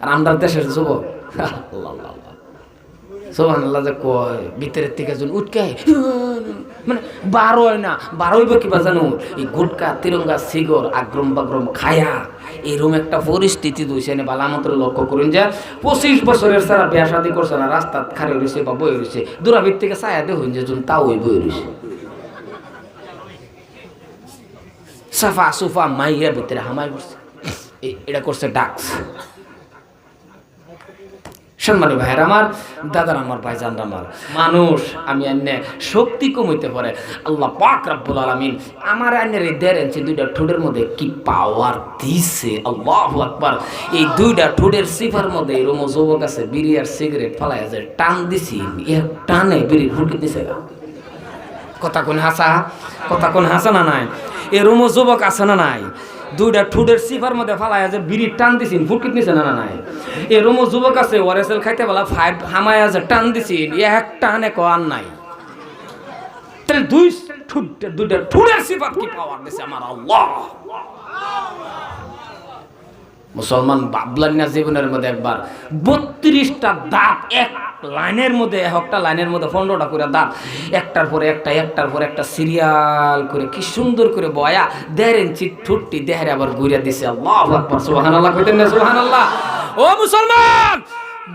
আর আমরা দেশের যুবক সুবহানাল্লাহ যে কয় ভিতরের থেকে যখন উঠকে মানে বার হয় না, বার হইব কিবা জানো, এই গুটকা তিরঙ্গা সিগর আগ্রম বাগ্রম খায়া এরকম একটা পরিস্থিতি দইছে না। বালা মাত্র লক্ষ্য করুন যে 25 বছরের সারা বিয়া শাদী করছে না, রাস্তা খারে রয়েছে বা বই রয়েছে, দূরাবির থেকে ছায়া দেখুন যে তাও ওই বই রয়েছে সাফা সুফা মাইয়া ভিতরে হামাই করছে। এটা করছে ডাক্স। সম্মানিত ভাইয়ের আমার, দাদার আমার, ভাইজান আমার, মানুষ আমি এনে শক্তি কমাইতে পারে আল্লাহ পাক রব্বুল আলামিন আমার এনের এই 1.5 ইঞ্চি দুইটা ঠোঁটের মধ্যে কি পাওয়ার দিছে। আল্লাহু আকবার। এই দুইটা ঠোঁটের সিফার মধ্যে এরকম যুবক আছে বিড়ি আর সিগারেট ফালায় যে টান দিছি, এক টানে বিড়ি ফুটকে দিছে। কথা কোন হাসা, কথা কোন হাসা না নাই? এরকম যুবক আছে না নাই? দুইটা ঠোঁটের সিফার মধ্যে ফালায় যে বিড়ি টান দিছিন ফুটকিট নিছে না নাই? এরকম যুবক আছে ওয়ারেসেল খাইতে বেলা 5 হামায়া যে টান দিছিন এক টানে কোয়ার নাই। তাহলে দুইটা ঠোঁটের সিফাত কি পাওয়ার দিছে আমার আল্লাহ। মুসলমান ভাবলেন না জীবনের মধ্যে একবার 32টা দাঁত এক লাইনের মধ্যে, একটা লাইনের মধ্যে 15টা করে দাঁত, একটার পরে একটা একটার পরে একটা সিরিয়াল করে কি সুন্দর করে বয়া 1.5 ইঞ্চি ঠুটটি দেহের আবার ঘুরিয়ে দিছে। আল্লাহু আকবার, সুবহানাল্লাহ কইতেন না? সুবহানাল্লাহ। ও মুসলমান,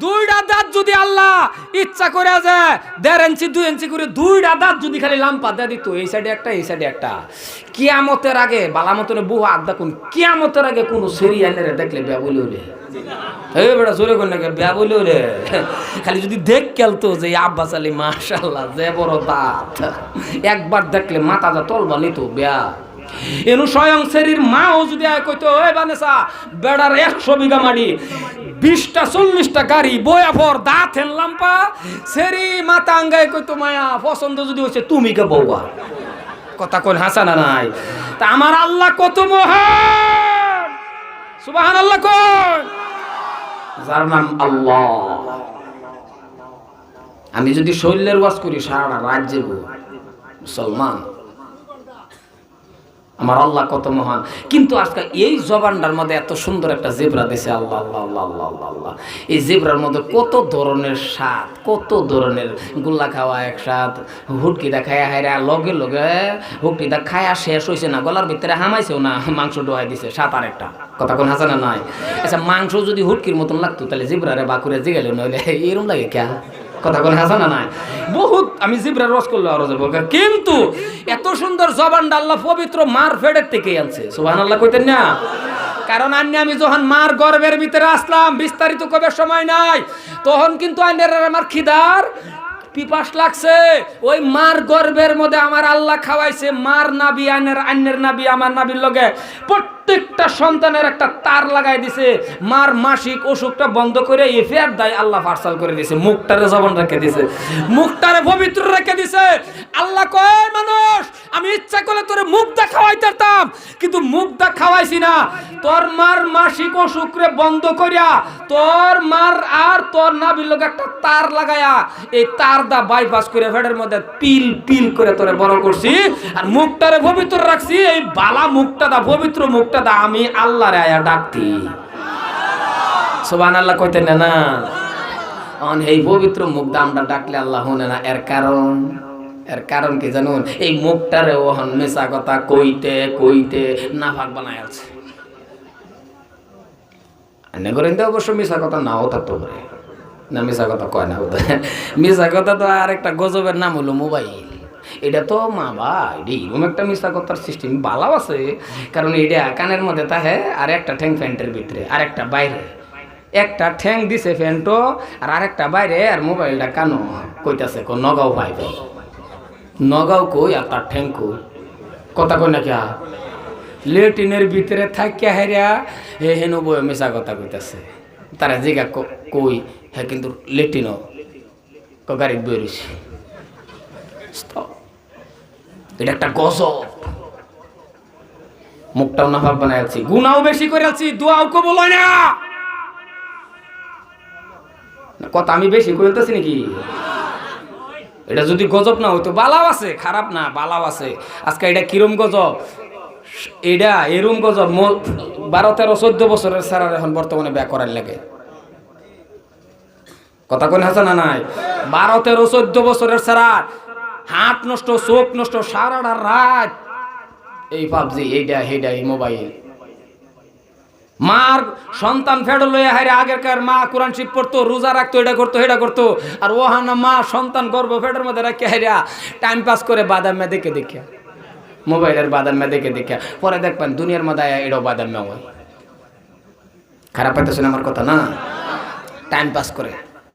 দুইটা দাঁত যদি আল্লাহ ইচ্ছা করে যায় 1.5 ইঞ্চি 2 ইঞ্চি করে দুইটা দাঁত যদি খালি লাম্পা দিয়ে দিত, এই সাইডে একটা এই সাইডে একটা, কিয়ামতের আগে বালামতনে বহু আড্ডা কোন কিয়ামতের আগে কোন সিরিয়ালের দেখলে বিয়া বলে হলে এই বেটা জোরে কোন নাকি বিয়া বলে হলে খালি যদি দেখ খেলতো যে আব্বাস আলী মাশাআল্লাহ যে বড় দাঁত, একবার দেখলে মাথা যা তলবা নিত বিয়া। এনু স্বয়ং শরীর মাও যদি আয় কইতো ওই বানেসা বেড়ার 100 বিঘা মাটি 20টা 40টা গাড়ি বয়া পর দাঁত হেন লাম্পা সেরি মাথা আঙ্গায় কইতো মায়া পছন্দ যদি হচ্ছে তুমি কে বউয়া। কথা কোন হাসানা নাই? তা আমার আল্লাহ কত মহান, সুবহানাল্লাহ কোন, যার নাম আল্লাহ। আমি যদি শৈলের ওয়াজ করি সারা রাত যাবো মুসলমান। আমার আল্লাহ কত মহান। কিন্তু আজকে এই জবানটার মধ্যে এত সুন্দর একটা জেব্রা দিছে আল্লাহ আল্লাহ আল্লাহ আল্লাহ আল্লাহ। এই জেব্রার মধ্যে কত ধরনের স্বাদ, কত ধরনের গুল্লা খাওয়া এক স্বাদ, হুটকিটা খায়া হাইরা লগে লগে হুটকিটা খায়া শেষ হয়েছে না, গলার ভিতরে হামাইছেও না, মাংস ডোয়াই দিছে 7 আর একটা। কথা কোন হাসানা নাই? আচ্ছা মাংস যদি হুটকির মতন লাগতো তাহলে জিব্রারে বাকুরে জিগাইল নইলে এরকম লাগে কে? কথা কোন হাসানা নাই? বহুত আমি জিব্রার রস করলে আরো যাবো, কিন্তু এত সুন্দর জবানটা আল্লাহ পবিত্র মার ফেডের থেকে আনছে। সুবহানাল্লাহ কইতেন না? কারণ আমি যখন মার গর্ভের ভিতরে আসলাম, বিস্তারিত কবে সময় নাই, তখন কিন্তু আমার খিদার পিপাস লাগছে। ওই মার গর্ভের মধ্যে আমার আল্লাহ খাওয়াইছে। মার নাবি আন্যের নাবি আমার নাবির লগে প্রত্যেকটা সন্তানের একটা তার লাগাই দিছে। মার মাসিক অসুখটা বন্ধ করে এফেয়ার দায় আল্লাহ পার্সাল করে দিছে। মুখটারে জবান রেখে দিছে, মুখটারে পবিত্র রেখে দিছে। আল্লাহ কয় মানুষ আমি ইচ্ছা করলে তোরে মুখটা খাওয়াইতাম, কিন্তু মুখটা খাওয়াইছি না। তোর মার মাসিক অসুখরে বন্ধ করিয়া তোর মার আর তোর নাবির লগে একটা তার লাগায়া এই তার দা বাইপাস করে ফেডের মধ্যে পিল পিল করে তোরে বড় করছি, আর মুখটারে পবিত্র রাখছি। এই বালা মুখটা দা, পবিত্র মুখটা দা আমি আল্লাহরে আয়া ডাকতি। সুবহানাল্লাহ কইতেন না? এই পবিত্র মুখ দা আমরা ডাকলে আল্লাহ শুনে না। এর কারণ কি জানুন? এই মুখটারে ওহন মেশা কথা কইতে কইতে নাফাক বানায় আছে। এনে করেন তো অবশ্য মিশা কথা নাও থাকতে পারে না, মিশা কথা কয় না। মিশা কথা তো আর একটা গজবের নাম হলো মোবাইল। এটা তো মা ভাই এরকম একটা মিশা কথার সিস্টেম ভালো আছে, কারণ এটা কানের মধ্যে তাহে আর একটা ঠ্যাং প্যান্টের ভিতরে আর একটা বাইরে, একটা ঠ্যাং দিছে প্যান্টও আর আরেকটা বাইরে, আর মোবাইলটা কানো কইতাছে নগাঁও পাইবে, নগাঁও কই আর তার ঠ্যাং কই। কথা কই না কিয়া? লেটিনের ভিতরে থাকিয়া হেরিয়া হেন বই মিশা কথা কইতাছে। তারা জিগা কই হ্যাঁ কিন্তু লেটিনও গাড়িতে বই রয়েছে। এটা একটা গজব। মুখটাও নাফাক বানাই আছি, গুনাও বেশি করে আছি, দোয়াও কবুল হয় না। কথা আমি বেশি কইতেছি নাকি? এটা যদি গজব না হইতো, বালাও আছে, খারাপ না, বালাও আছে। আজকে এটা কিরম গজব? এটা এরম গজব 12, 13, 14 বছরের সারার এখন বর্তমানে ব্যয় করার লাগে। কথা কোন হাসা না নাই? 12-13-14 বছরের সারা হাত নষ্ট, চোখ নষ্ট, সারাটা রাত এই পাবজি, এইটা হেডা, এই মোবাইল। মার সন্তান ফেড লইয়া হাইরে, আগেরকার মা কোরআন শিব পড়তো, রোজা রাখতো, এটা করতো এটা করতো, আর ওহানা মা সন্তান গর্ভ ফেডের মধ্যে রাখে হাইরা টাইম পাস করে বাদাম মে দেখে দেখে, মোবাইলের বাদাম মে দেখে দেখে, পরে দেখবেন দুনিয়ার মধ্যে এটাও বাদাম মে হয়। খারাপ পাইতেছেন আমার কথা না? টাইম পাস করে।